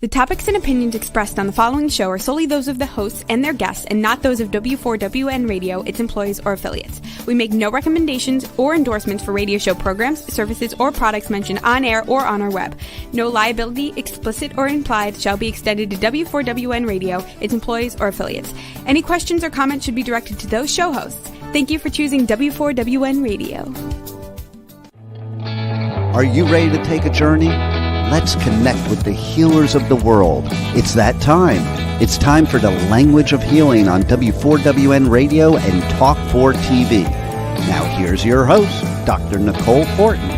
The topics and opinions expressed on the following show are solely those of the hosts and their guests and not those of W4WN Radio, its employees, or affiliates. We make no recommendations or endorsements for radio show programs, services, or products mentioned on air or on our web. No liability, explicit or implied, shall be extended to W4WN Radio, its employees, or affiliates. Any questions or comments should be directed to those show hosts. Thank you for choosing W4WN Radio. Are you ready to take a journey? Let's connect with the healers of the world. It's that time. It's time for the Language of Healing on W4WN Radio and Talk 4 TV. Now here's your host, Dr. Nicole Fortin.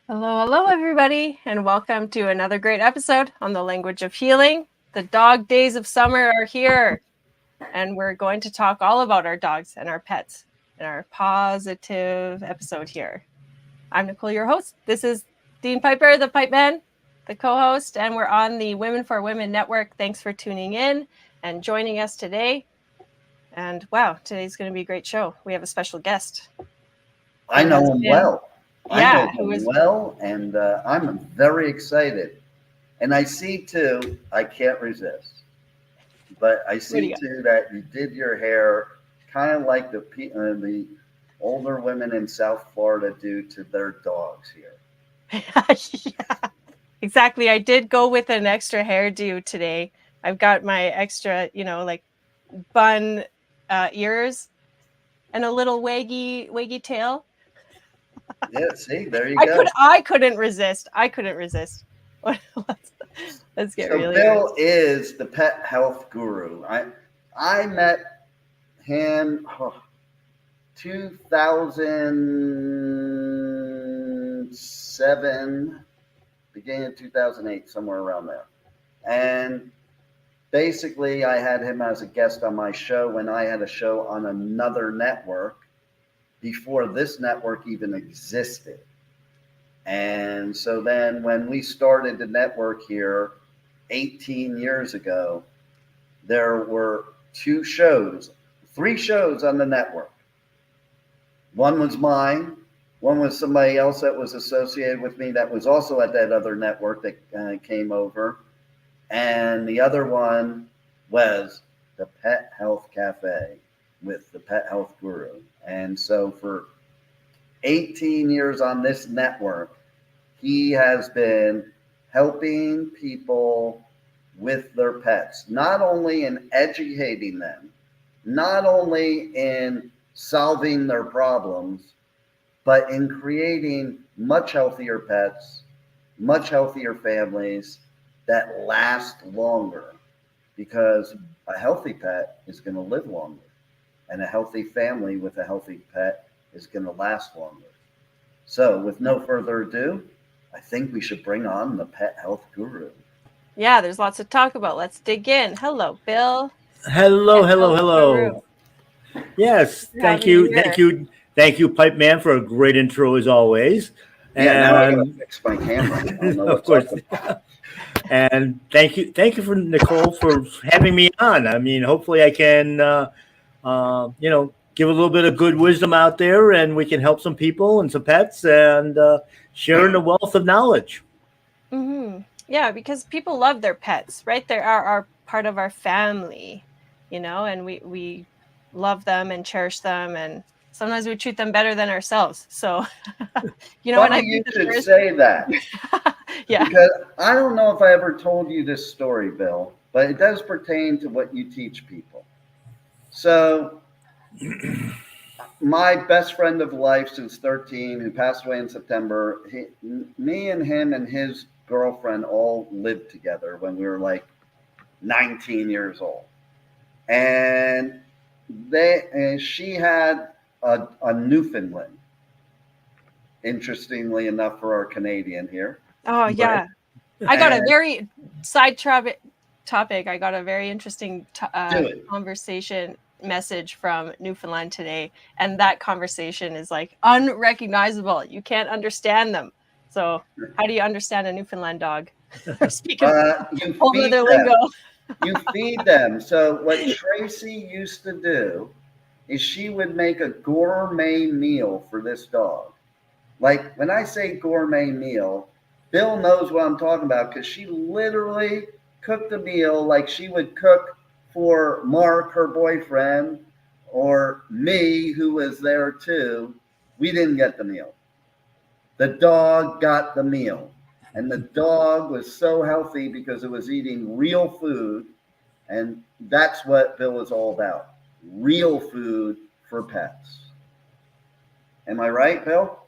Hello, everybody, and welcome to another great episode on the Language of Healing. The dog days of summer are here, and we're going to talk all about our dogs and our pets in our Paws-itive episode here. I'm Nicole, your host. This is Dean Piper, the Pipe Man, the co-host, and we're on the Women for Women Network. Thanks for tuning in and joining us today. And wow, today's going to be a great show. We have a special guest. I know him well. Yeah, I know him well, and I'm very excited. And I see, too, I can't resist, but I see, too, that you did your hair kind of like the older women in South Florida do to their dogs here. Yeah, exactly. I did go with an extra hairdo today. I've got my extra, like bun ears and a little waggy tail. Yeah, see, there you go. I couldn't resist. Let's get really. Bill is the pet health guru. I met him. 2007, beginning of 2008, somewhere around there. And basically, I had him as a guest on my show when I had a show on another network before this network even existed. And so then when we started the network here 18 years ago, there were three shows on the network. One was mine. One was somebody else that was associated with me that was also at that other network that came over. And the other one was the Pet Health Café with the Pet Health Guru. And so for 18 years on this network, he has been helping people with their pets, not only in educating them, not only in solving their problems, but in creating much healthier pets, much healthier families that last longer, because a healthy pet is going to live longer, and a healthy family with a healthy pet is going to last longer. So with no further ado, I think we should bring on the pet health guru. Yeah, there's lots to talk about. Let's dig in. Hello, Bill. Hello. Yes, thank you, Pipe Man, for a great intro as always. Yeah, now I gotta fix my camera. I don't know of course. And thank you for Nicole for having me on. I mean, hopefully I can, give a little bit of good wisdom out there, and we can help some people and some pets, and sharing the wealth of knowledge. Mm-hmm. Yeah, because people love their pets, right? They are part of our family, and we love them and cherish them, and sometimes we treat them better than ourselves. So, Funny you should say that. Yeah. Because I don't know if I ever told you this story, Bill, but it does pertain to what you teach people. So, my best friend of life since 13, who passed away in September, me and him and his girlfriend all lived together when we were like 19 years old. And she had a Newfoundland, interestingly enough for our Canadian here. Oh, yeah. I got a very topic. I got a very interesting conversation message from Newfoundland today. And that conversation is like unrecognizable. You can't understand them. So how do you understand a Newfoundland dog? Speaking whole other lingo. You feed them. So what Tracy used to do is she would make a gourmet meal for this dog. Like when I say gourmet meal, Bill knows what I'm talking about because she literally cooked a meal like she would cook for Mark, her boyfriend, or me, who was there too. We didn't get the meal. The dog got the meal. And the dog was so healthy because it was eating real food. And that's what Bill is all about. Real food for pets. Am I right, Bill?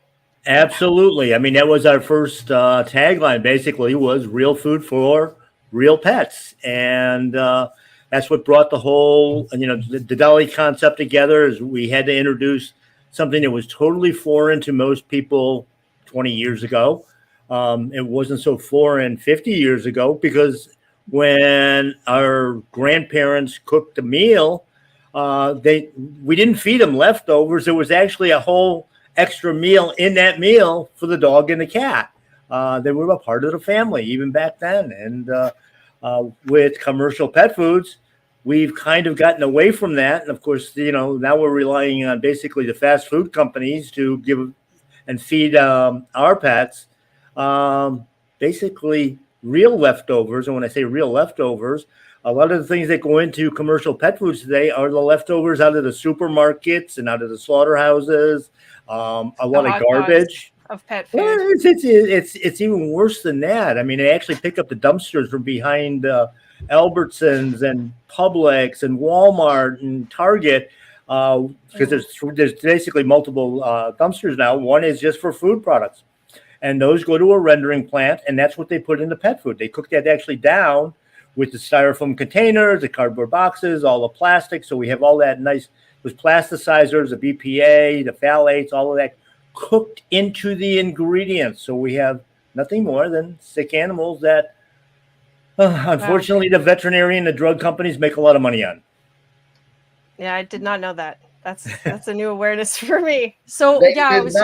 Absolutely. I mean, that was our first tagline, basically, was real food for real pets. And that's what brought the whole, the deli concept together, is we had to introduce something that was totally foreign to most people 20 years ago. It wasn't so foreign 50 years ago, because when our grandparents cooked a meal, we didn't feed them leftovers. There was actually a whole extra meal in that meal for the dog and the cat. They were a part of the family even back then. And with commercial pet foods, we've kind of gotten away from that. And of course, now we're relying on basically the fast food companies to give and feed our pets basically real leftovers. And when I say real leftovers, a lot of the things that go into commercial pet foods today are the leftovers out of the supermarkets and out of the slaughterhouses. A lot of garbage of pet food. Well, it's even worse than that. I mean, they actually pick up the dumpsters from behind Albertsons and Publix and Walmart and Target, because there's basically multiple dumpsters now. One is just for food products, and those go to a rendering plant, and that's what they put into pet food. They cook that actually down with the styrofoam containers, the cardboard boxes, all the plastic. So we have all that nice, those plasticizers, the BPA, the phthalates, all of that cooked into the ingredients. So we have nothing more than sick animals that, unfortunately, the veterinarian, the drug companies make a lot of money on. Yeah, I did not know that. That's a new awareness for me. So I was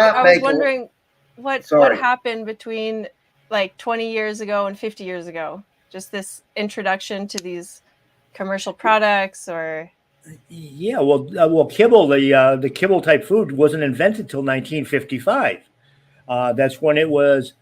wondering what happened between like 20 years ago and 50 years ago. Just this introduction to these commercial products, or yeah, well, kibble, the kibble type food wasn't invented till 1955. That's when it was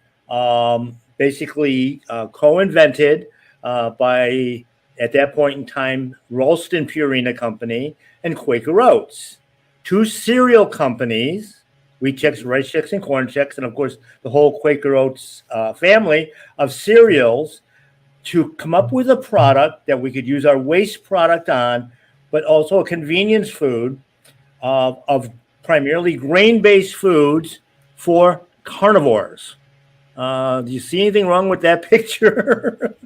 basically co-invented by, at that point in time, Ralston Purina Company and Quaker Oats, two cereal companies, Wheat Chex, Rice Chex, and Corn Chex, and of course the whole Quaker Oats family of cereals, to come up with a product that we could use our waste product on, but also a convenience food of primarily grain-based foods for carnivores. Do you see anything wrong with that picture?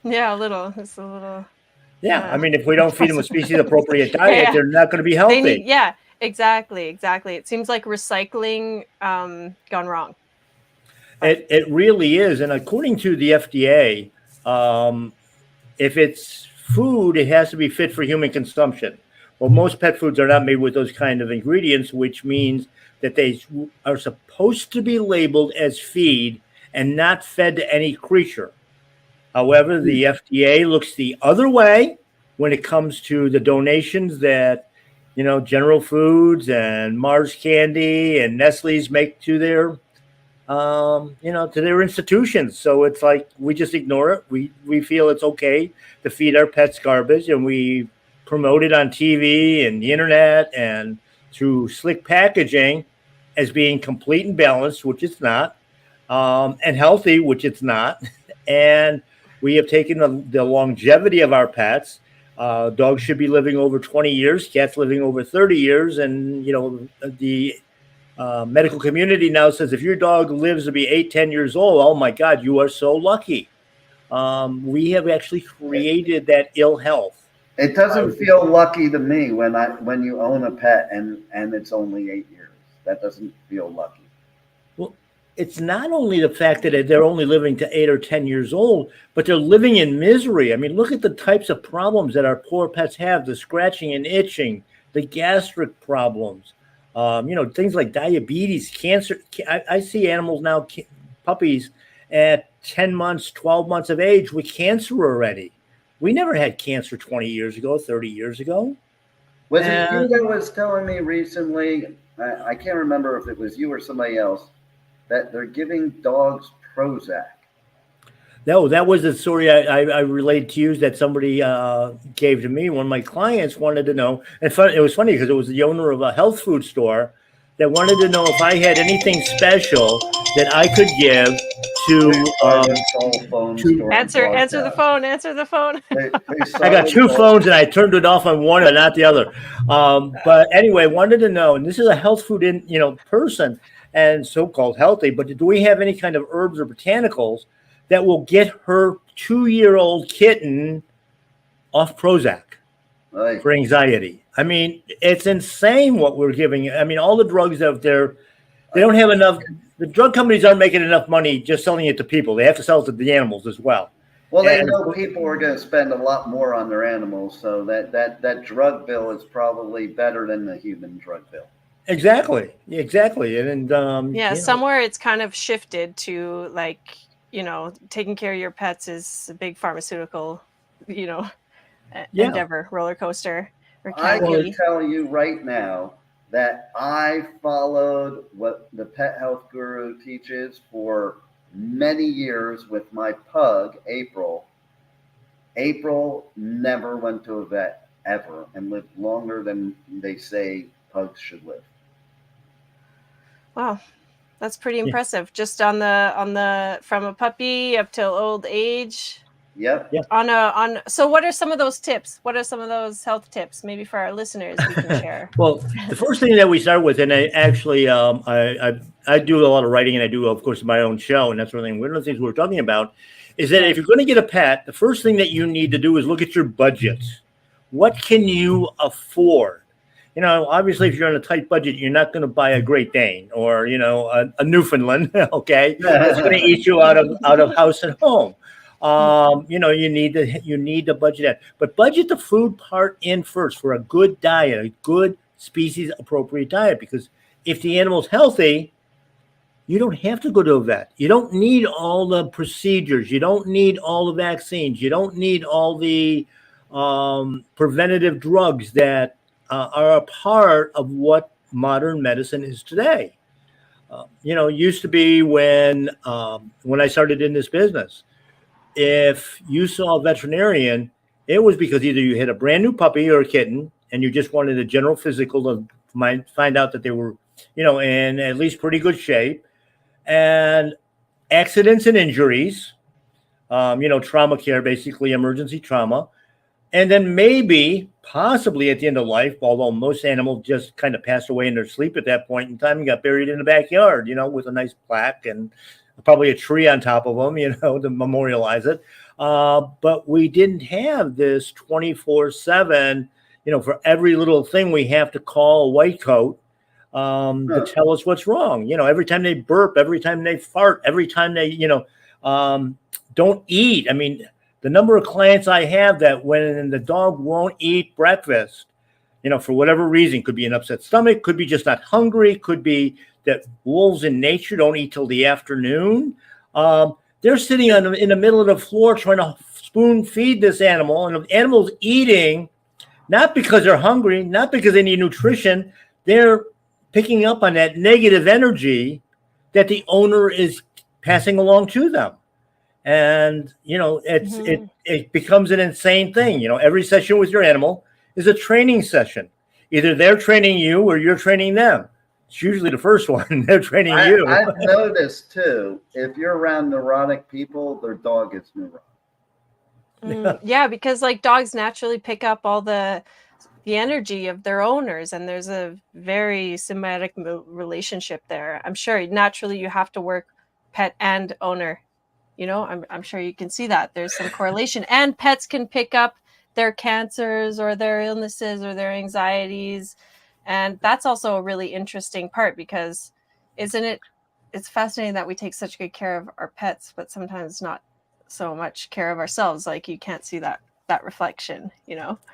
Yeah, a little. It's a little. Yeah, I mean, if we don't feed them a species-appropriate diet, they're not going to be healthy. Exactly. It seems like recycling gone wrong. It really is. And according to the FDA, if it's food, it has to be fit for human consumption. Well, most pet foods are not made with those kind of ingredients, which means that they are supposed to be labeled as feed and not fed to any creature. However, the FDA looks the other way when it comes to the donations that, General Foods and Mars Candy and Nestle's make to their to their institutions. So it's like we just ignore it. We feel it's okay to feed our pets garbage, and we promote it on TV and the internet and through slick packaging as being complete and balanced, which it's not, and healthy, which it's not. And we have taken the longevity of our pets. Dogs should be living over 20 years, cats living over 30 years, and the medical community now says if your dog lives to be 8-10 years old, oh my God, you are so lucky. We have actually created that ill health. It doesn't feel lucky to me when you own a pet and it's only 8 years. That doesn't feel lucky. Well, it's not only the fact that they're only living to 8 or 10 years old, but they're living in misery. I mean, look at the types of problems that our poor pets have: the scratching and itching, the gastric problems. Things like diabetes, cancer. I see animals now, puppies at 10 months, 12 months of age with cancer already. We never had cancer 20 years ago, 30 years ago. Was it you that was telling me recently, I can't remember if it was you or somebody else, that they're giving dogs Prozac. No, that was the story I relayed to you that somebody gave to me. One of my clients wanted to know, and it was funny because it was the owner of a health food store that wanted to know if I had anything special that I could give to answer the phone. I got two phones and I turned it off on one and not the other. But anyway, wanted to know, and this is a health food person and so-called healthy, but do we have any kind of herbs or botanicals that will get her 2-year-old kitten off Prozac for anxiety? I mean, it's insane what we're giving. I mean, all the drugs out there, they don't have enough. The drug companies aren't making enough money just selling it to people. They have to sell it to the animals as well. Well, they know people are going to spend a lot more on their animals, so that drug bill is probably better than the human drug bill. Exactly. And somewhere it's kind of shifted to taking care of your pets is a big pharmaceutical, endeavor, roller coaster. I can tell you right now that I followed what the Pet Health Guru teaches for many years with my pug, April. April never went to a vet ever and lived longer than they say pugs should live. Wow. That's pretty impressive. Just on the from a puppy up till old age. Yep. So what are some of those tips? What are some of those health tips maybe for our listeners we can share? Well, the first thing that we start with, and I actually I do a lot of writing and I do, of course, my own show, and that's one of the things we're talking about is that if you're going to get a pet, the first thing that you need to do is look at your budget. What can you afford? Obviously, if you're on a tight budget, you're not going to buy a Great Dane or, a Newfoundland, okay? That's going to eat you out of house and home. You need to budget that. But budget the food part in first for a good diet, a good species-appropriate diet, because if the animal's healthy, you don't have to go to a vet. You don't need all the procedures. You don't need all the vaccines. You don't need all the preventative drugs that are a part of what modern medicine is today. Used to be when I started in this business, if you saw a veterinarian, it was because either you had a brand new puppy or a kitten and you just wanted a general physical to find out that they were, in at least pretty good shape, and accidents and injuries, trauma care, basically emergency trauma. And then possibly at the end of life, although most animals just kind of passed away in their sleep at that point in time and got buried in the backyard, with a nice plaque and probably a tree on top of them, to memorialize it. But we didn't have this 24/7, for every little thing we have to call a white coat to tell us what's wrong. Every time they burp, every time they fart, every time they, don't eat. I mean, the number of clients I have that when the dog won't eat breakfast, for whatever reason, could be an upset stomach, could be just not hungry, could be that wolves in nature don't eat till the afternoon. They're sitting in the middle of the floor trying to spoon feed this animal, and the animal's eating not because they're hungry, not because they need nutrition. They're picking up on that negative energy that the owner is passing along to them. And, it becomes an insane thing. Every session with your animal is a training session. Either they're training you or you're training them. It's usually the first one. They're training you. I've noticed, too, if you're around neurotic people, their dog is neurotic. Yeah, because dogs naturally pick up all the energy of their owners, and there's a very symbiotic relationship there. I'm sure naturally you have to work pet and owner. I'm sure you can see that there's some correlation, and pets can pick up their cancers or their illnesses or their anxieties. And that's also a really interesting part, because it's fascinating that we take such good care of our pets, but sometimes not so much care of ourselves. You can't see that reflection,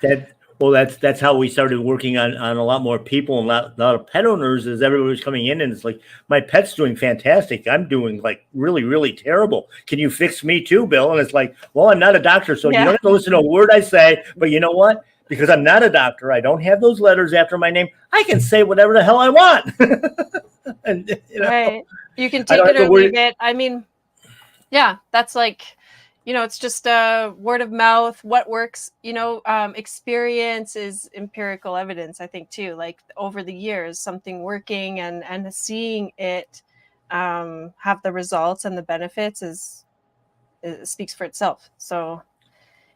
That's how we started working on a lot more people and a lot of pet owners, as everybody was coming in and it's like, my pet's doing fantastic. I'm doing really, really terrible. Can you fix me too, Bill? And it's like, well, I'm not a doctor, so you don't have to listen to a word I say, but you know what? Because I'm not a doctor, I don't have those letters after my name. I can say whatever the hell I want. And right. You can take it or leave it. I mean, Yeah, that's like, it's just word of mouth, what works, experience is empirical evidence, I think, too. Like over the years, something working and seeing it have the results and the benefits it speaks for itself. So,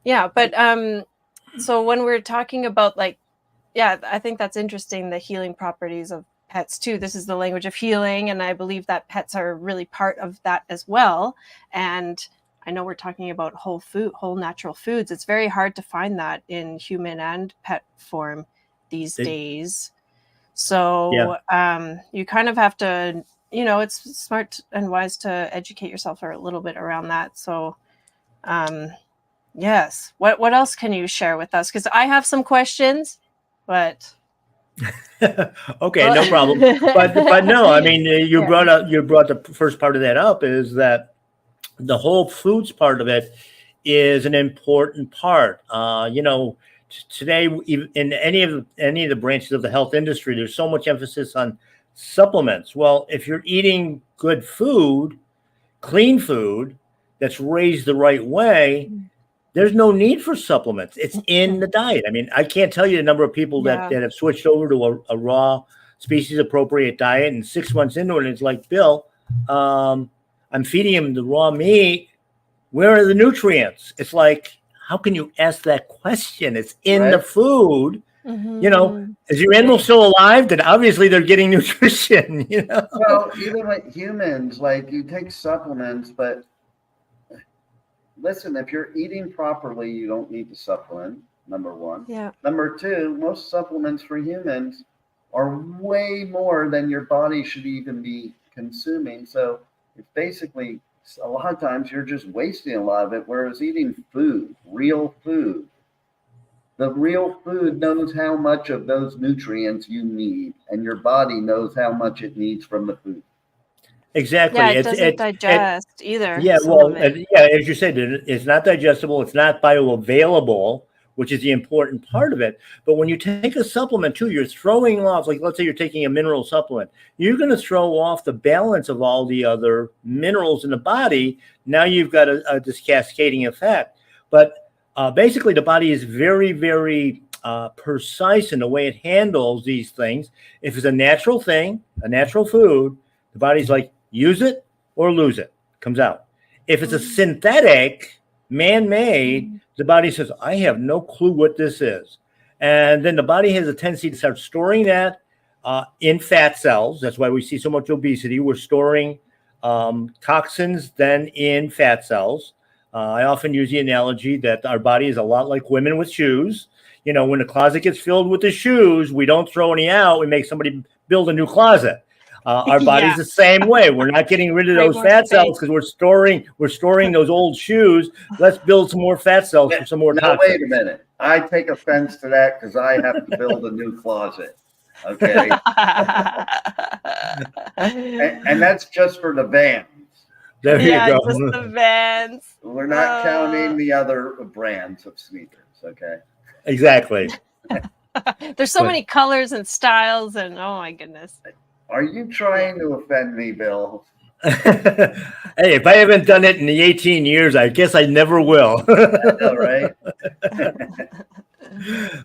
yeah. But so when we're talking about like, yeah, I think that's interesting, the healing properties of pets too. This is the language of healing, and I believe that pets are really part of that as well. And I know we're talking about whole natural foods. It's very hard to find that in human and pet form these days. So you kind of have to, it's smart and wise to educate yourself a little bit around that. So yes, what else can you share with us? Because I have some questions, but okay, no problem. But no, I mean, you brought the first part of that up, is that the whole foods part of it is an important part. Today, in any of the branches of the health industry, there's so much emphasis on supplements. Well, if you're eating good food, clean food that's raised the right way, there's no need for supplements. It's in the diet. I mean, I can't tell you the number of people that have switched over to a raw, species appropriate diet, and 6 months into it, it's like, Bill, I'm feeding him the raw meat. Where are the nutrients? It's like, how can you ask that question? It's in the food. Is your animal still alive? Then obviously they're getting nutrition. Well, even with humans, like, you take supplements, but listen, if you're eating properly, you don't need to supplement, number one. Yeah. Number two, most supplements for humans are way more than your body should even be consuming. So it's basically, a lot of times you're just wasting a lot of it, whereas eating food, real food, the real food knows how much of those nutrients you need, and your body knows how much it needs from the food. Exactly. Yeah, it doesn't digest either. Yeah, well, as you said, it's not digestible. It's not bioavailable, which is the important part of it. But when you take a supplement too, you're throwing off, like, let's say you're taking a mineral supplement, you're going to throw off the balance of all the other minerals in the body. Now you've got this cascading effect. But basically, the body is very, very precise in the way it handles these things. If it's a natural thing, a natural food, the body's like, use it or lose it, comes out. If it's a synthetic, man-made, the body says, I have no clue what this is. And then the body has a tendency to start storing that in fat cells. That's why we see so much obesity. We're storing toxins then in fat cells. I often use the analogy that our body is a lot like women with shoes. When the closet gets filled with the shoes, we don't throw any out. We make somebody build a new closet. Our body's the same way. We're not getting rid of those fat cells because we're storing those old shoes. Let's build some more fat cells for some more toxins. Wait a minute. I take offense to that because I have to build a new closet. Okay. and that's just for the Vans. There you go. Just the Vans. We're not counting the other brands of sneakers. Okay. Exactly. There's so many colors and styles, and oh my goodness. Are you trying to offend me, Bill? Hey, if I haven't done it in the 18 years, I guess I never will. I know, right?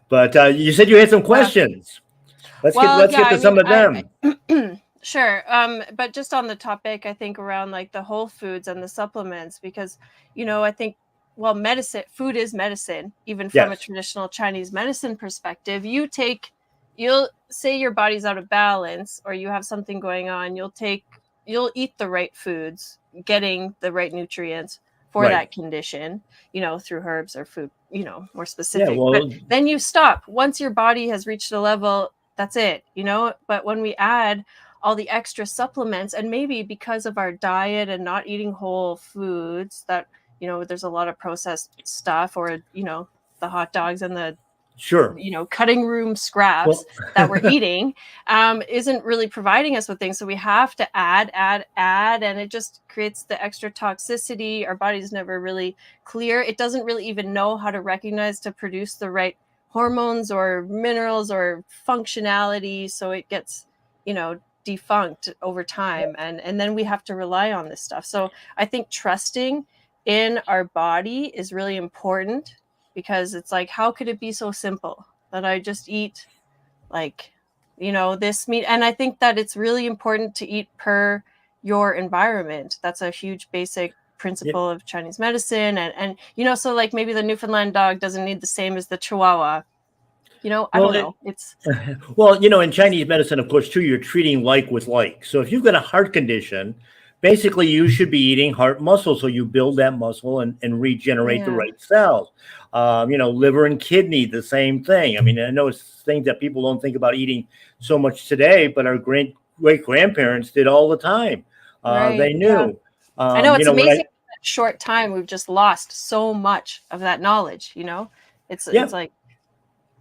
But you said you had some questions. Let's get to some of them. Sure. But just on the topic, I think around like the whole foods and the supplements, because, I think, food is medicine, even from a traditional Chinese medicine perspective. You'll say your body's out of balance or you have something going on, you'll eat the right foods, getting the right nutrients for that condition, through herbs or food, more specific. But then you stop. Once your body has reached a level, that's it, But when we add all the extra supplements, and maybe because of our diet and not eating whole foods, that, there's a lot of processed stuff, or, the hot dogs and the cutting room scraps that we're eating isn't really providing us with things. So we have to add, and it just creates the extra toxicity. Our body's never really clear. It doesn't really even know how to recognize to produce the right hormones or minerals or functionality. So it gets, defunct over time, and then we have to rely on this stuff. So I think trusting in our body is really important, because it's like, how could it be so simple that I just eat like, this meat? And I think that it's really important to eat per your environment. That's a huge basic principle of Chinese medicine. And so like maybe the Newfoundland dog doesn't need the same as the Chihuahua. I don't know. It's well, in Chinese medicine, of course, too, you're treating like with like. So if you've got a heart condition, basically you should be eating heart muscle, so you build that muscle and regenerate the right cells. Liver and kidney, the same thing. I mean, I know it's things that people don't think about eating so much today, but our great grandparents did all the time. They knew. Yeah. I know, it's amazing. In that short time, we've just lost so much of that knowledge. It's like,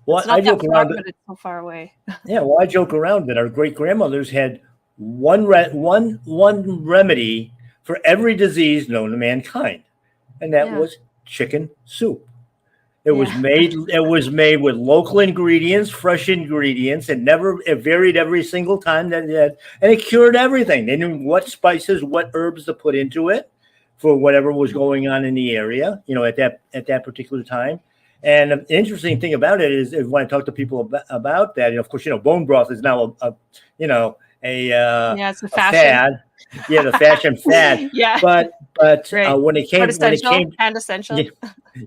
well, it's not I joke around, but it's so far away. I joke around that our great grandmothers had one remedy for every disease known to mankind, and that was chicken soup. It was made with local ingredients, fresh ingredients, and it varied every single time that it had, and it cured everything. They knew what spices, what herbs to put into it for whatever was going on in the area, at that particular time. And the interesting thing about it is when I talk to people about that, of course, bone broth is now it's a fashion fad. Yeah, the fashion fad. But when it came and essential.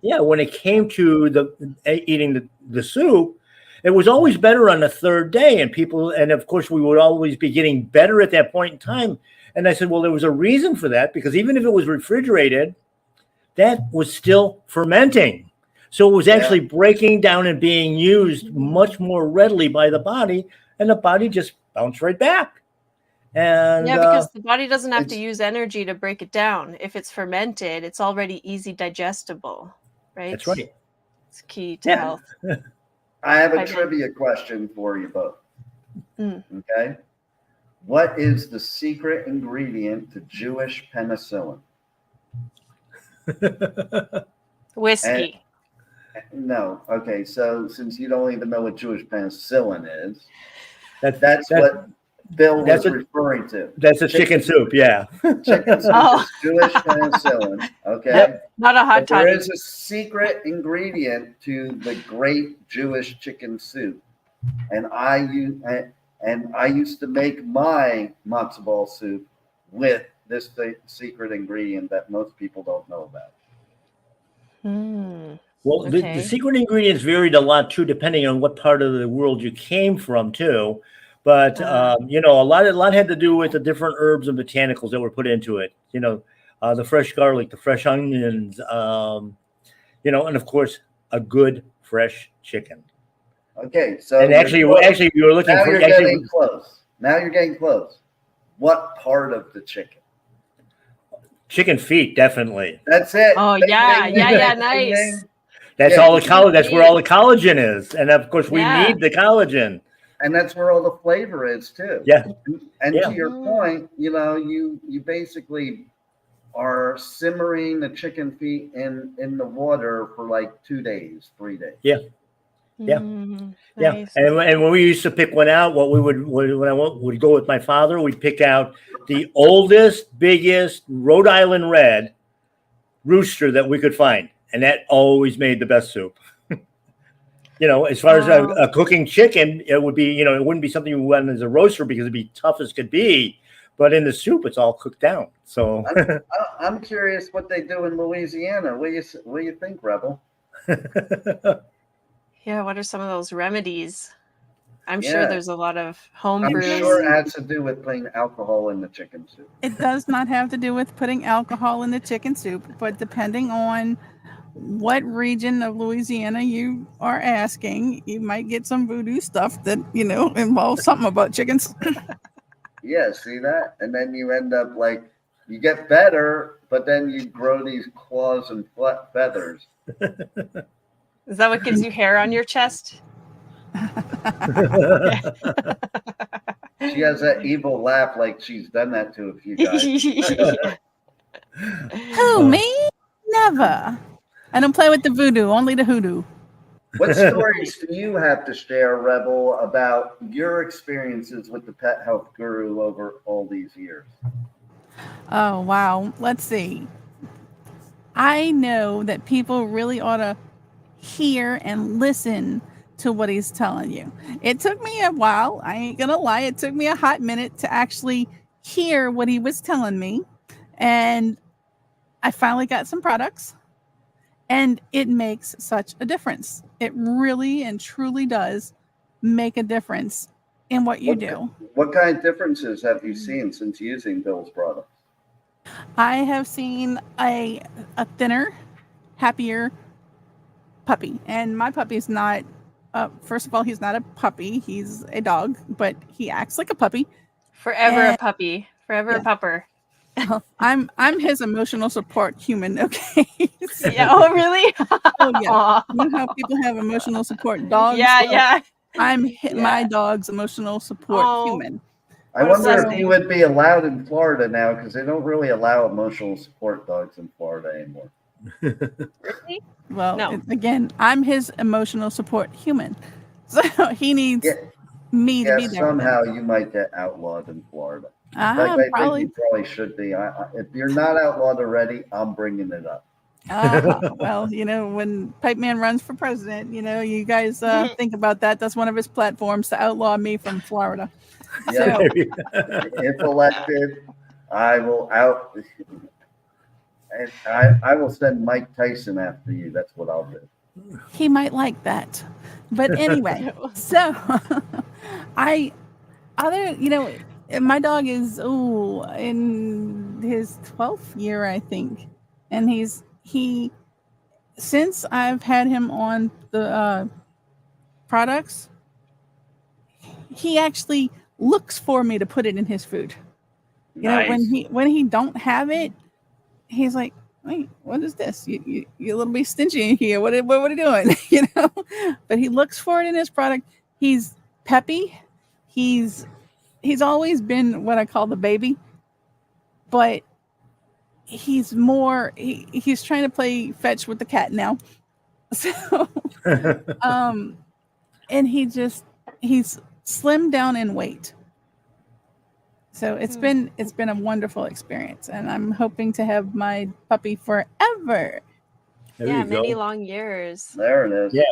When it came to eating the soup, it was always better on the third day, and of course we would always be getting better at that point in time. And I said, well, there was a reason for that, because even if it was refrigerated, that was still fermenting. So it was actually breaking down and being used much more readily by the body, and the body just bounced right back. And because the body doesn't have to use energy to break it down. If it's fermented, it's already easy digestible, right? That's right. It's key to health. I have a trivia question for you both. Okay. What is the secret ingredient to Jewish penicillin? Whiskey. No. Okay. So since you don't even know what Jewish penicillin is, that's what Bill was referring to. That's a chicken soup. Yeah. Chicken soup is Jewish penicillin. Okay. Not a hot toddy. There is a secret ingredient to the great Jewish chicken soup, and I used to make my matzo ball soup with this secret ingredient that most people don't know about. Well, the secret ingredients varied a lot too, depending on what part of the world you came from too. But a lot had to do with the different herbs and botanicals that were put into it. The fresh garlic, the fresh onions, and of course a good fresh chicken. Okay, so and actually, you were looking now for. You're getting close. Now you're getting close. What part of the chicken? Chicken feet, definitely. That's it. Oh, nice. That's all the collagen. That's where all the collagen is, and of course, we need the collagen. And that's where all the flavor is too. Yeah. And to your point, you basically are simmering the chicken feet in the water for like 2 days, 3 days. Yeah. Nice. And when we used to pick one out, when I would go with my father, we'd pick out the oldest, biggest Rhode Island red rooster that we could find, and that always made the best soup. As far as a cooking chicken, it would be, it wouldn't be something you went as a roaster because it'd be tough as could be. But in the soup, it's all cooked down. So I'm curious what they do in Louisiana. What do you think, Rebel? Yeah, what are some of those remedies? I'm sure there's a lot of home brews. I'm sure it has to do with putting alcohol in the chicken soup. It does not have to do with putting alcohol in the chicken soup, but depending on what region of Louisiana you are asking, you might get some voodoo stuff that, involves something about chickens. Yeah, see that? And then you end up like, you get better, but then you grow these claws and feathers. Is that what gives you hair on your chest? She has that evil laugh like she's done that to a few guys. Who, me? Never. I don't play with the voodoo, only the hoodoo. What stories do you have to share, Rebel, about your experiences with the pet health guru over all these years? Oh, wow. Let's see. I know that people really ought to hear and listen to what he's telling you. It took me a while. I ain't going to lie. It took me a hot minute to actually hear what he was telling me. And I finally got some products. And it makes such a difference. It really and truly does make a difference in what you do. What kind of differences have you seen since using Bill's products? I have seen a thinner, happier puppy. And my puppy's not, first of all, he's not a puppy. He's a dog, but he acts like a puppy. Forever a puppy. Forever a pupper. I'm his emotional support human, okay? So, yeah. Oh, really? Oh, yeah. You know how people have emotional support dogs? Yeah. I'm my dog's emotional support human. I wonder if you would be allowed in Florida now, because they don't really allow emotional support dogs in Florida anymore. Really? Well, no. Again, I'm his emotional support human. So he needs me to be there. Somehow you might get outlawed in Florida. I think you probably should be. If you're not outlawed already, I'm bringing it up. Well, when Pipe Man runs for president, you guys think about that. That's one of his platforms, to outlaw me from Florida. Yeah. So, if elected, I will I will send Mike Tyson after you. That's what I'll do. He might like that. But anyway, so my dog is in his 12th year, I think. And since I've had him on the products, he actually looks for me to put it in his food. Nice. When he don't have it, he's like, wait, what is this? You're a little bit stingy in here. What are you doing? But he looks for it in his product. He's peppy. He's always been what I call the baby, but he's trying to play fetch with the cat now. So, and he's slimmed down in weight. So it's been a wonderful experience, and I'm hoping to have my puppy forever. Many long years. There it is. Yeah.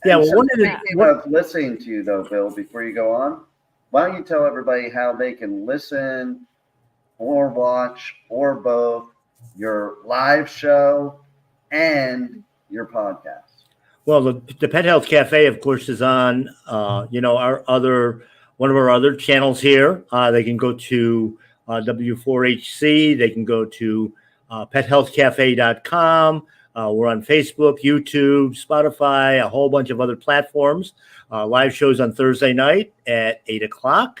Yeah. Well, speaking of listening to you, though, Bill, before you go on, why don't you tell everybody how they can listen or watch or both your live show and your podcast? Well, the Pet Health Cafe, of course, is on one of our other channels here. They can go to W4HC. They can go to PetHealthCafe.com. We're on Facebook, YouTube, Spotify, a whole bunch of other platforms. Live shows on Thursday night at 8:00.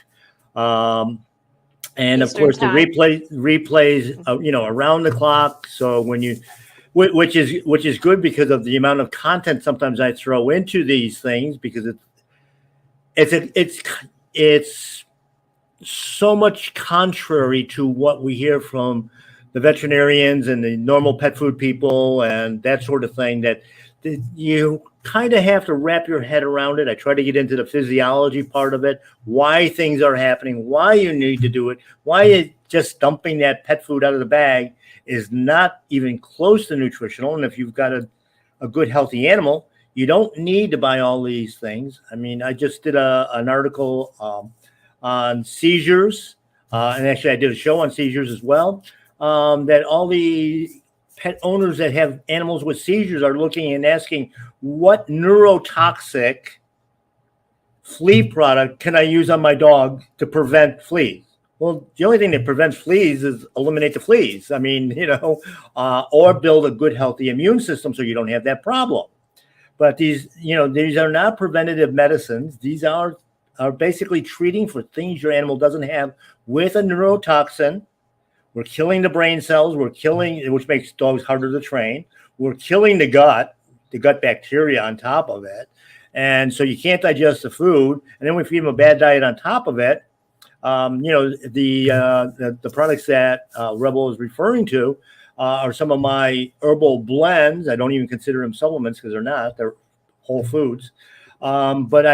And of course, the replays, around the clock. So which is good because of the amount of content sometimes I throw into these things, because it's so much contrary to what we hear from the veterinarians and the normal pet food people and that sort of thing, that you kind of have to wrap your head around it. I try to get into the physiology part of it, why things are happening, why you need to do it, why just dumping that pet food out of the bag is not even close to nutritional. And if you've got a good, healthy animal, you don't need to buy all these things. I mean, I just did an article on seizures, and actually I did a show on seizures as well, that all the pet owners that have animals with seizures are looking and asking, what neurotoxic flea product can I use on my dog to prevent fleas? Well, the only thing that prevents fleas is eliminate the fleas. I mean, or build a good, healthy immune system so you don't have that problem. But these are not preventative medicines. These are basically treating for things your animal doesn't have with a neurotoxin. We're killing the brain cells. Which makes dogs harder to train. We're killing the gut bacteria on top of it. And so you can't digest the food. And then we feed them a bad diet on top of it. The products that Rebel is referring to are some of my herbal blends. I don't even consider them supplements because they're not. They're Whole Foods. But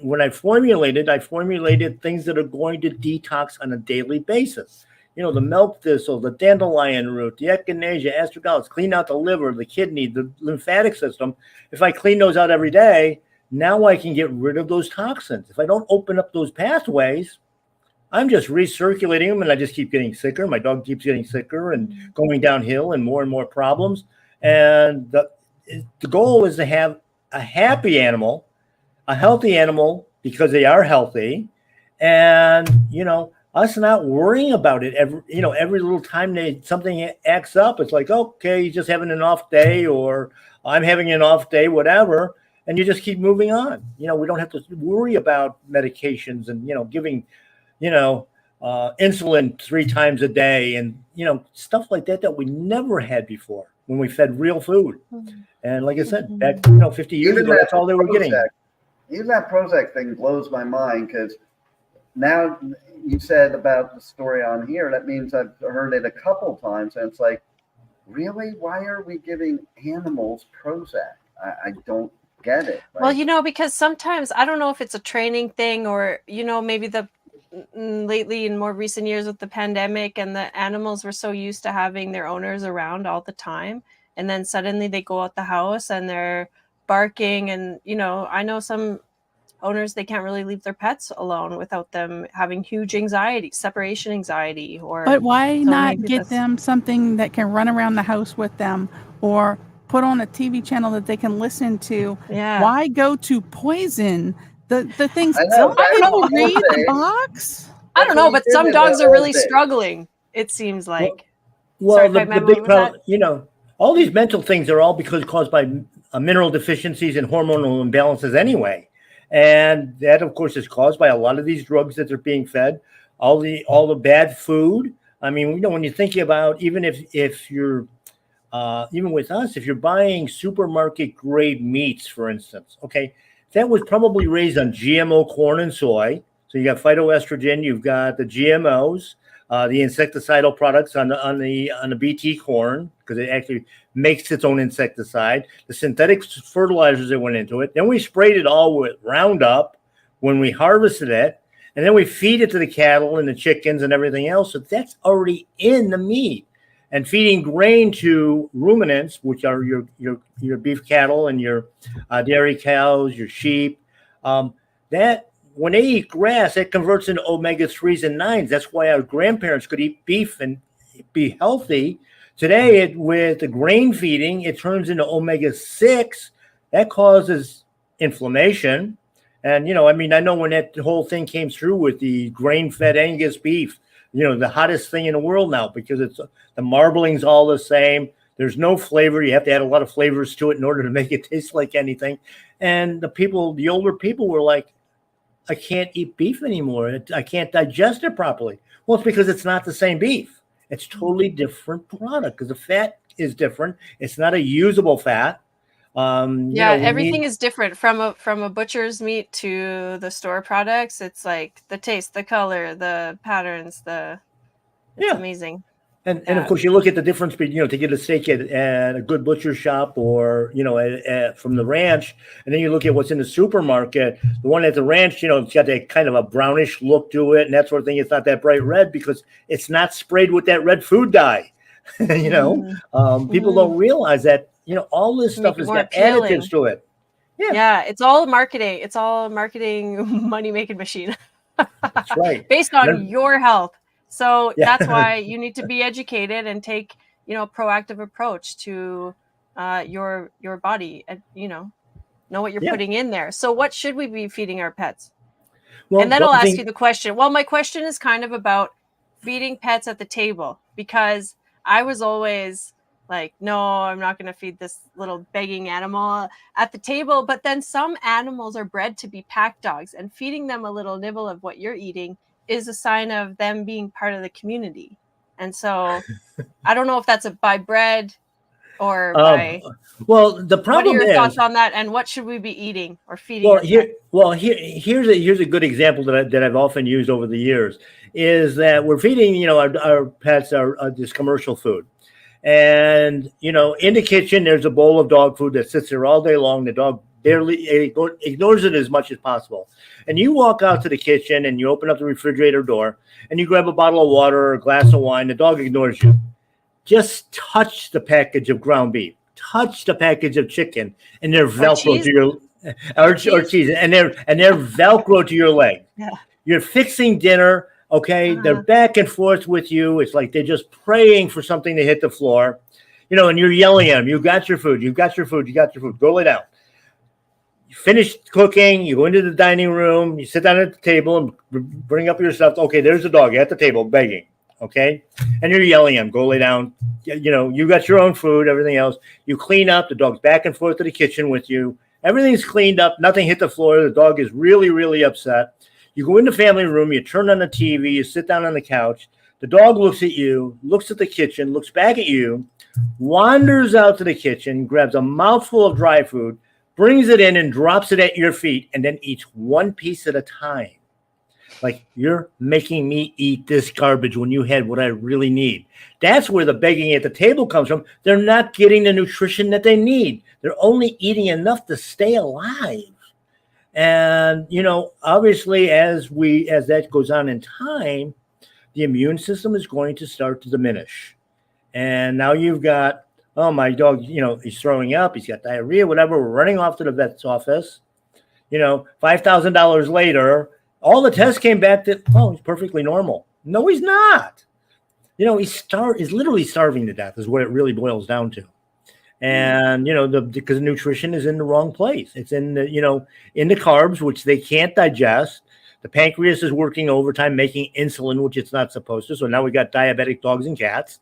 when I formulated things that are going to detox on a daily basis. The milk thistle, the dandelion root, the echinacea, astragalus, clean out the liver, the kidney, the lymphatic system. If I clean those out every day, now I can get rid of those toxins. If I don't open up those pathways, I'm just recirculating them, and I just keep getting sicker. My dog keeps getting sicker and going downhill and more problems. And the goal is to have a happy animal, a healthy animal, because they are healthy, and us not worrying about it every little time something acts up. It's like, okay, you're just having an off day, or I'm having an off day, whatever, and you just keep moving on. We don't have to worry about medications and giving insulin 3 times a day and stuff like that we never had before when we fed real food. And like I said, back 50 years ago, that's all they were getting. Even that Prozac thing blows my mind, because now you said about the story on here, that means I've heard it a couple times, and it's like, really? Why are we giving animals Prozac? I don't get it. Right? Well, because sometimes, I don't know if it's a training thing, or maybe lately in more recent years with the pandemic, and the animals were so used to having their owners around all the time, and then suddenly they go out the house and they're barking, and I know some owners, they can't really leave their pets alone without them having huge anxiety, separation anxiety. But why not get them something that can run around the house with them, or put on a TV channel that they can listen to? Yeah. Why go to poison? The things. I know, I don't know. Read the box. I don't know, but some dogs are really struggling, it seems like. Well, the big problem, all these mental things are all caused by mineral deficiencies and hormonal imbalances anyway. And that, of course, is caused by a lot of these drugs that are being fed, all the bad food. I mean, when you think about, even if you're, even with us, if you're buying supermarket grade meats, for instance, okay, that was probably raised on GMO corn and soy. So you got phytoestrogen, you've got the GMOs, the insecticidal products on the BT corn, because it actually makes its own insecticide, the synthetic fertilizers that went into it. Then we sprayed it all with Roundup when we harvested it, and then we feed it to the cattle and the chickens and everything else. So that's already in the meat. And feeding grain to ruminants, which are your beef cattle and your dairy cows, your sheep, that when they eat grass, it converts into omega-3s and 9s. That's why our grandparents could eat beef and be healthy. Today, with the grain feeding, it turns into omega-6. That causes inflammation. And, I know when that whole thing came through with the grain-fed Angus beef, the hottest thing in the world now, because the marbling's all the same. There's no flavor. You have to add a lot of flavors to it in order to make it taste like anything. And the older people were like, I can't eat beef anymore. I can't digest it properly. Well, it's because it's not the same beef. It's totally different product, because the fat is different. It's not a usable fat. Everything is different from a butcher's meat to the store products. It's like the taste, the color, the patterns, it's amazing. And of course, you look at the difference between, to get a steak at a good butcher shop, or, from the ranch, and then you look at what's in the supermarket. The one at the ranch, it's got that kind of a brownish look to it and that sort of thing. It's not that bright red because it's not sprayed with that red food dye. People don't realize that, all this stuff has got additives to it. Yeah, it's all marketing. It's all marketing, money-making machine. That's right. Based on your health. So that's why you need to be educated and take, a proactive approach to your body, and know what you're putting in there. So what should we be feeding our pets? Well, and then I'll ask you the question. Well, my question is kind of about feeding pets at the table, because I was always like, no, I'm not going to feed this little begging animal at the table. But then some animals are bred to be pack dogs, and feeding them a little nibble of what you're eating is a sign of them being part of the community. And so I don't know if that's by bred or by. Well, the problem is. What are your thoughts on that? And what should we be eating or feeding? Here's a good example that I've often used over the years, is that we're feeding, our pets this commercial food. And, in the kitchen, there's a bowl of dog food that sits there all day long. The dog barely ignores it as much as possible. And you walk out to the kitchen and you open up the refrigerator door and you grab a bottle of water or a glass of wine. The dog ignores you. Just touch the package of ground beef, touch the package of chicken, and they're Velcro to your or cheese, and they're Velcro to your leg. Yeah. You're fixing dinner. Okay, they're back and forth with you. It's like they're just praying for something to hit the floor, and you're yelling at them. You got your food. You got your food. You got your food. Go lay down. You finish cooking. You go into the dining room. You sit down at the table and bring up your stuff. Okay, there's the dog at the table begging. Okay, and you're yelling at him. Go lay down. You got your own food. Everything else. You clean up. The dog's back and forth to the kitchen with you. Everything's cleaned up. Nothing hit the floor. The dog is really, really upset. You go in the family room, you turn on the TV, you sit down on the couch. The dog looks at you, looks at the kitchen, looks back at you, wanders out to the kitchen, grabs a mouthful of dry food, brings it in and drops it at your feet, and then eats one piece at a time. Like, you're making me eat this garbage when you had what I really need. That's where the begging at the table comes from. They're not getting the nutrition that they need. They're only eating enough to stay alive. And, obviously, as that goes on in time, the immune system is going to start to diminish. And now you've got, oh, my dog, he's throwing up. He's got diarrhea, whatever. We're running off to the vet's office. $5,000 later, all the tests came back that, oh, he's perfectly normal. No, he's not. He's literally starving to death is what it really boils down to. And, because the nutrition is in the wrong place. It's in the, in the carbs, which they can't digest. The pancreas is working overtime, making insulin, which it's not supposed to. So now we got diabetic dogs and cats.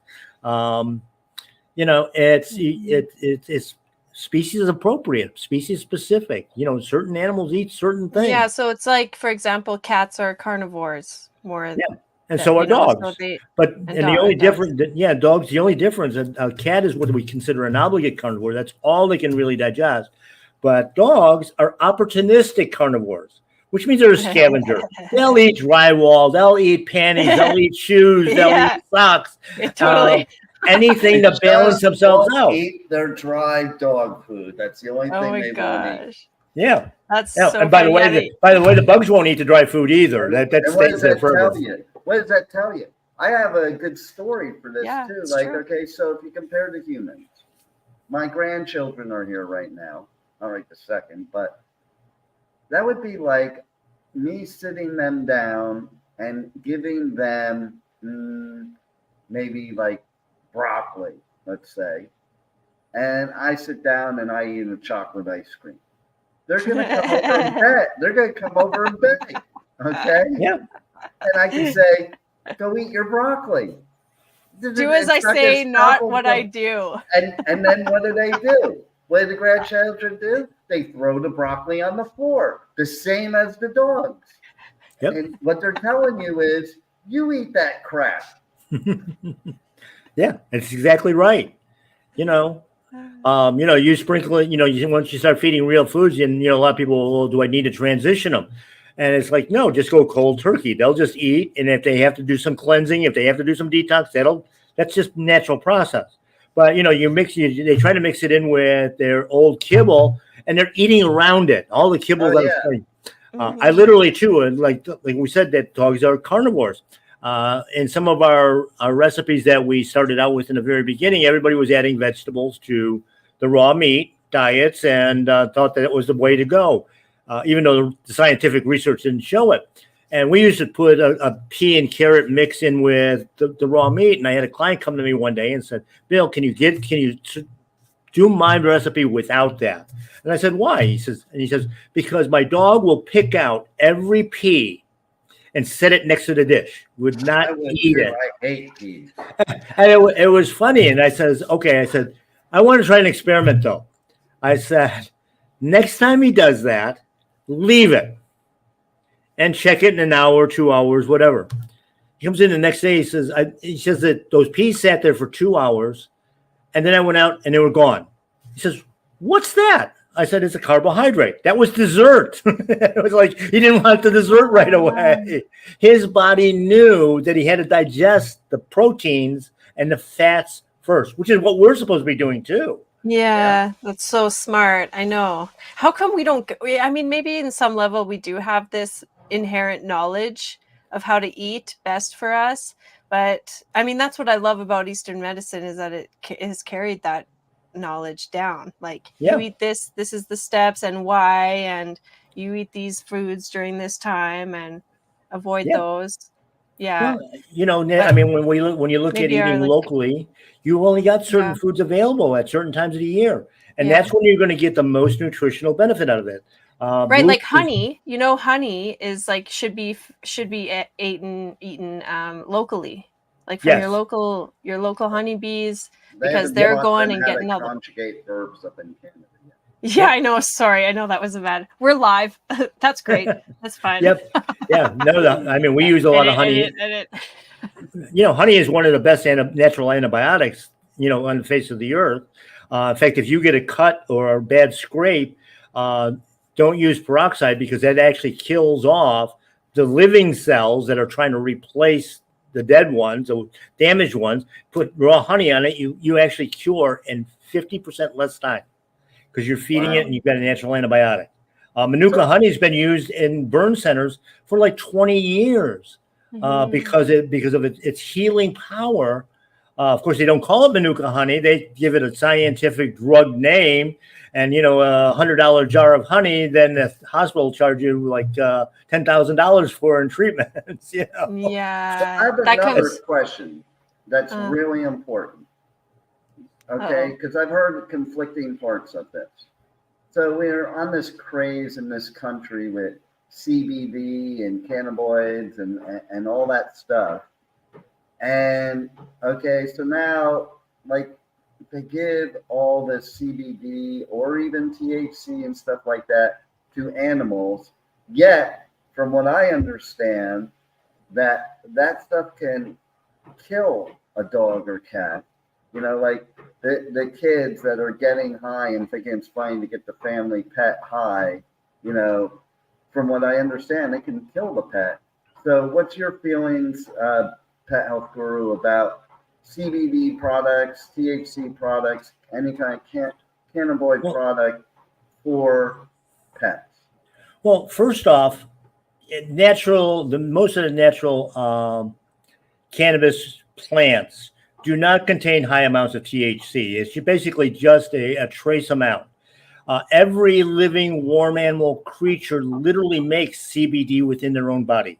It's species appropriate, species specific. Certain animals eat certain things. Yeah. So it's like, for example, cats are carnivores more. Yeah. And so are dogs. So the only difference, dogs, the only difference, a cat is what we consider an obligate carnivore. That's all they can really digest. But dogs are opportunistic carnivores, which means they're a scavenger. They'll eat drywall. They'll eat panties. They'll eat shoes. They'll eat socks. Totally. Anything to balance themselves out. Eat their dry dog food. That's the only thing they won't eat. Yeah. That's so and by the way, the bugs won't eat the dry food either. That stays there forever. What does that tell you? I have a good story for this too. Like, true. Okay, so if you compare to humans, my grandchildren are here right now. Not right this second, but that would be like me sitting them down and giving them maybe like broccoli, let's say, and I sit down and I eat a chocolate ice cream. They're gonna come over and beg. They're gonna come over and beg. Okay. Yeah. And I can say, go eat your broccoli. Do as I say, not what I do. And then what do? What do the grandchildren do? They throw the broccoli on the floor, the same as the dogs. Yep. And what they're telling you is, you eat that crap. Yeah, that's exactly right. You sprinkle it, once you start feeding real foods, and, a lot of people, well, do I need to transition them? And it's like, no, just go cold turkey. They'll just eat. And if they have to do some cleansing, if they have to do some detox, that's just natural process. But, they try to mix it in with their old kibble and they're eating around it. All the kibble. I literally too, like we said, that dogs are carnivores. In some of our recipes that we started out with in the very beginning, everybody was adding vegetables to the raw meat diets and thought that it was the way to go. Even though the scientific research didn't show it. And we used to put a pea and carrot mix in with the raw meat. And I had a client come to me one day and said, Bill, can you do my recipe without that? And I said, why? He says, because my dog will pick out every pea and set it next to the dish, would not eat it. I hate peas. And it was funny. And I said, I want to try an experiment though. I said, next time he does that, leave it and check it in an hour, 2 hours, whatever. He comes in the next day. He says that those peas sat there for 2 hours, and then I went out and they were gone. He says, "What's that?" I said, "It's a carbohydrate." That was dessert. It was like he didn't want the dessert right away. His body knew that he had to digest the proteins and the fats first, which is what we're supposed to be doing too. Yeah, that's so smart. I know. How come we don't? I mean, maybe in some level we do have this inherent knowledge of how to eat best for us. But I mean, that's what I love about Eastern medicine is that it has carried that knowledge down. Like you Yeah. eat this, this is the steps and why, and you eat these foods during this time and avoid Yeah. those. Yeah, Well, you know, I but mean, when you look at maybe our eating like locally, you only got certain yeah, foods available at certain times of the year, and yeah. that's when you're going to get the most nutritional benefit out of it. Right, like Blueberries, honey, honey is like should be eaten locally, like from yes, your local honeybees They because haven't yep, they're taught going them and how to getting all the conjugate verbs up in Canada yet. yeah, yep, I know. Sorry, I know that was a bad. We're live. That's great. That's fine. yep, yeah. No, I mean, we use a lot of Edit, honey. edit, edit. You know, honey is one of the best natural antibiotics, on the face of the earth. In fact, if you get a cut or a bad scrape, uh, don't use peroxide because that actually kills off the living cells that are trying to replace the dead ones or damaged ones. Put raw honey on it, you actually cure in 50% less time because you're feeding it Wow. and you've got a natural antibiotic. Manuka So, honey has been used in burn centers for like 20 years Mhm. because of its healing power. Of course, they don't call it Manuka honey; they give it a scientific drug name. And $100 jar of honey, then the hospital charge you like $10,000 for in treatments. so I Yeah, have that another comes. question that's Uh, really important. Okay, uh-oh. because I've heard conflicting parts of this. So we're on this craze in this country with CBD and cannabinoids and all that stuff. And okay, so now like they give all this CBD or even THC and stuff like that to animals. Yet, from what I understand, that stuff can kill a dog or cat. Like the kids that are getting high and thinking it's fine to get the family pet high, you know, from what I understand, they can kill the pet. So, what's your feelings, Pet Health Guru, about CBD products, THC products, any kind of cannabinoid Well, product for pets? well, first off, most of the natural cannabis plants do not contain high amounts of THC. It's basically just a trace amount. Every living warm animal creature literally makes CBD within their own body.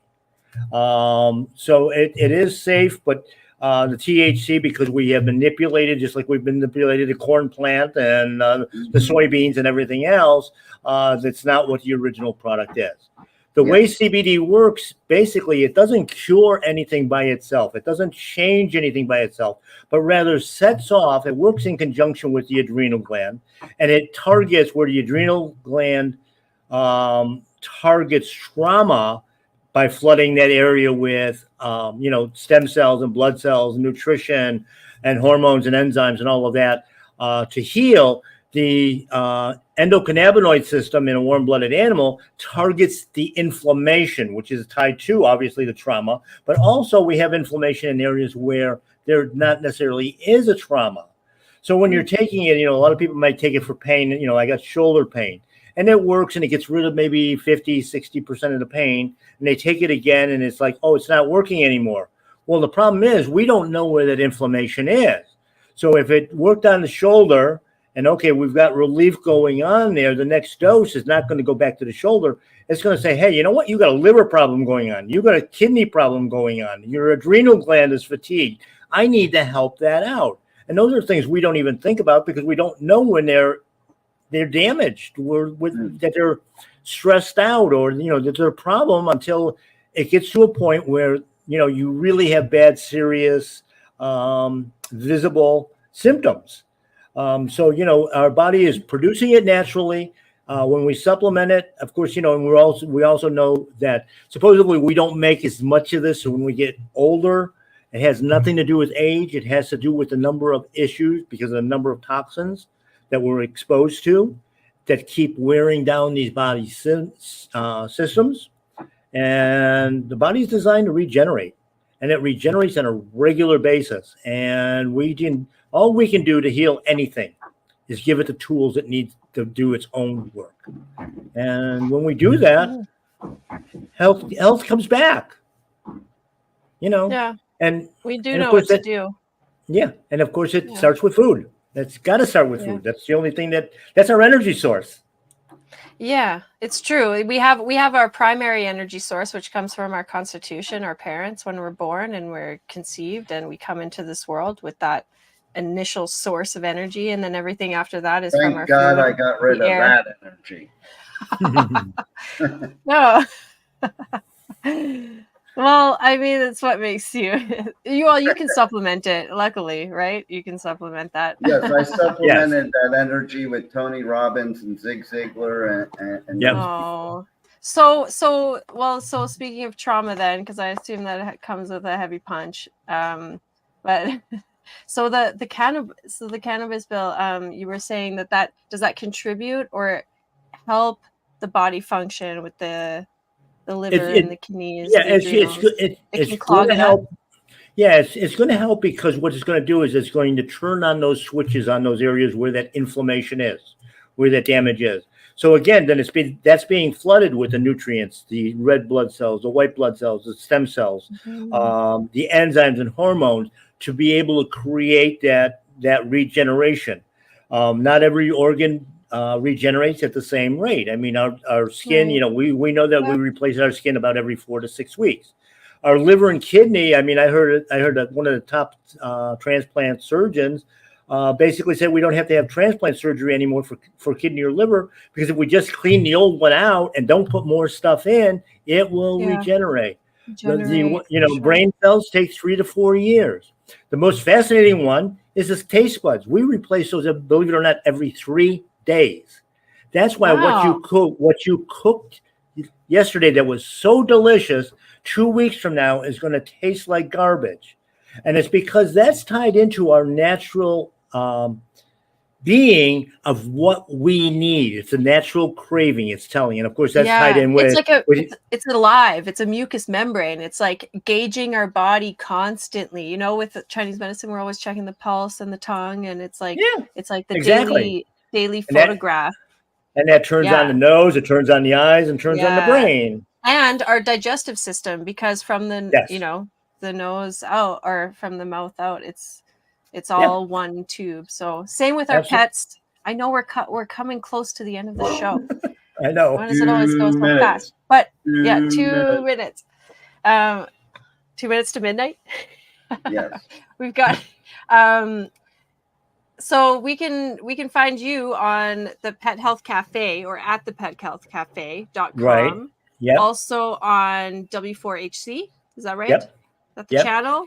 So it is safe, but the THC, because we have manipulated, just like we've manipulated the corn plant and the Mhm. soybeans and everything else, that's not what the original product is. The Yeah. way CBD works, basically, it doesn't cure anything by itself. It doesn't change anything by itself, but rather it works in conjunction with the adrenal gland, and it targets where the adrenal gland targets trauma by flooding that area with, stem cells and blood cells, and nutrition and hormones and enzymes and all of that to heal. The endocannabinoid system in a warm-blooded animal targets the inflammation, which is tied to obviously the trauma, but also we have inflammation in areas where there not necessarily is a trauma. So when you're taking it, a lot of people might take it for pain. I got shoulder pain and it works and it gets rid of maybe 50-60% of the pain, and they take it again and it's like, oh, it's not working anymore. Well, the problem is we don't know where that inflammation is. So if it worked on the shoulder and okay, we've got relief going on there, the next dose is not going to go back to the shoulder. It's going to say, hey, you know what? You got a liver problem going on. You got a kidney problem going on. Your adrenal gland is fatigued. I need to help that out. And those are things we don't even think about because we don't know when they're damaged or that they're stressed out or that they're a problem until it gets to a point where you really have bad, serious, visible symptoms. So our body is producing it naturally. When we supplement it, of course, and we also know that supposedly we don't make as much of this when we get older. It has nothing to do with age. It has to do with the number of issues because of the number of toxins that we're exposed to that keep wearing down these body systems. And the body's designed to regenerate, and it regenerates on a regular basis. And all we can do to heal anything is give it the tools it needs to do its own work. And when we do that, health comes back. Yeah, and we do and of know course what to do. Yeah, and of course it Yeah. starts with food. That's got to start with Yeah. food. That's the only thing that's our energy source. Yeah, it's true. We have our primary energy source, which comes from our constitution, our parents, when we're born and we're conceived, and we come into this world with that initial source of energy, and then everything after that is from our Thank God food, I got rid the of air. that energy. No. Well, I mean, it's what makes you. You can supplement it. Luckily, right? You can supplement that. Yes, I supplemented that energy with Tony Robbins and Zig Ziglar and Yep. Oh, so speaking of trauma, then, because I assume that it comes with a heavy punch. But so the cannabis bill. You were saying that does that contribute or help the body function with the liver and the kidneys? Yeah, the adrenals? it's can going clog to it help. Yeah, it's going to help because what it's going to do is it's going to turn on those switches on those areas where that inflammation is, where that damage is. So again, then that's being flooded with the nutrients, the red blood cells, the white blood cells, the stem cells, the enzymes and hormones to be able to create that regeneration. Not every organ regenerates at the same rate. I mean, our skin, we know that we replace our skin about every 4 to 6 weeks. Our liver and kidney, I mean, I heard that one of the top transplant surgeons basically said we don't have to have transplant surgery anymore for kidney or liver, because if we just clean the old one out and don't put more stuff in, it will regenerate. Brain cells take 3 to 4 years. The most fascinating one is the taste buds. We replace those, believe it or not, every 3 days. That's why what you cooked yesterday that was so delicious 2 weeks from now is going to taste like garbage. And it's because that's tied into our natural being of what we need. It's a natural craving, it's telling. And of course, that's tied in with... It's alive. It's a mucous membrane. It's like gauging our body constantly. With Chinese medicine, we're always checking the pulse and the tongue. And it's like, the daily photograph. And that turns on the nose, it turns on the eyes, and turns on the brain. And our digestive system, because from the the nose out or from the mouth out, it's all one tube. So same with our pets. I know we're coming close to the end of the show. I know. Why does it always go so fast? But 2 minutes. 2 minutes to midnight. Yes. We've got so we can find you on the Pet Health Cafe or at the pethealthcafe.com. Right. Yep. Also on W4HC. Is that right? Yep. That's the channel.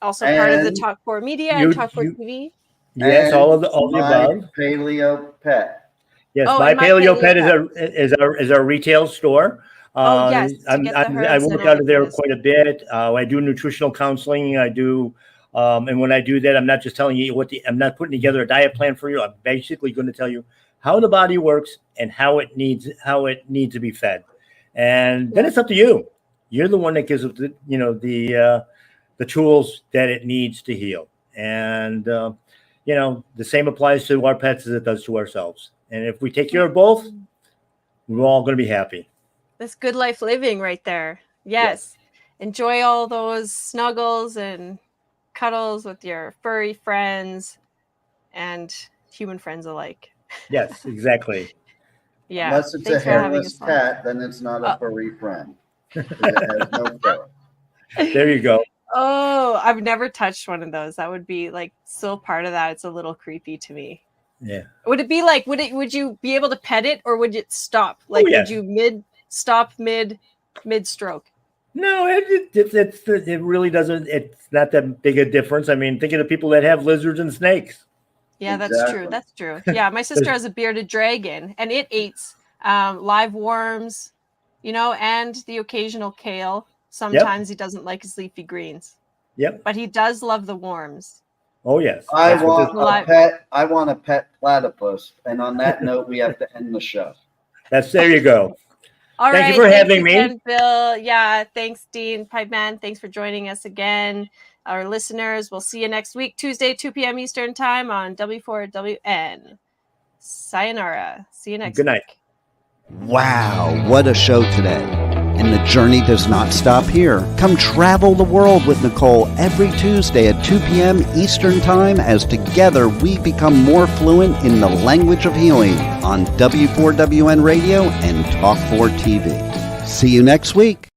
Also part of the Talk 4 Media and Talk 4 TV. Yes, all the above. Paleo Pet. Yes, My Paleo Pet is our retail store. Yes. I work out of there quite a bit. I do nutritional counseling. I do, and when I do that, I'm not just telling you I'm not putting together a diet plan for you. I'm basically going to tell you how the body works and how it needs to be fed. And then it's up to you. You're the one that gives it the tools that it needs to heal. And the same applies to our pets as it does to ourselves. And if we take care of both, we're all going to be happy. That's good life living right there. Yes. Enjoy all those snuggles and cuddles with your furry friends and human friends alike. Yes, exactly. Yeah. Unless it's a hairless cat, then it's not a furry friend. It has no fur. There you go. Oh, I've never touched one of those. That would be like still part of that. It's a little creepy to me. Yeah. Would it be like, would you be able to pet it or would it stop? Like, would you mid stroke? No, it really doesn't. It's not that big a difference. I mean, think of the people that have lizards and snakes. Yeah, that's true. Yeah, my sister has a bearded dragon and it eats live worms, and the occasional kale. Sometimes he doesn't like his leafy greens. Yep. But he does love the worms. Oh, yes. I want a pet platypus. And on that note, we have to end the show. There you go. All Thank you for having me. Bill. Yeah, thanks, Dean. Pipe Man, thanks for joining us again. Our listeners, we'll see you next week, Tuesday, 2 p.m. Eastern Time on W4WN. Sayonara. See you next Good night. week. Wow, what a show today. And the journey does not stop here. Come travel the world with Nicole every Tuesday at 2 p.m. Eastern Time as together we become more fluent in the language of healing on W4WN Radio and Talk4 TV. See you next week.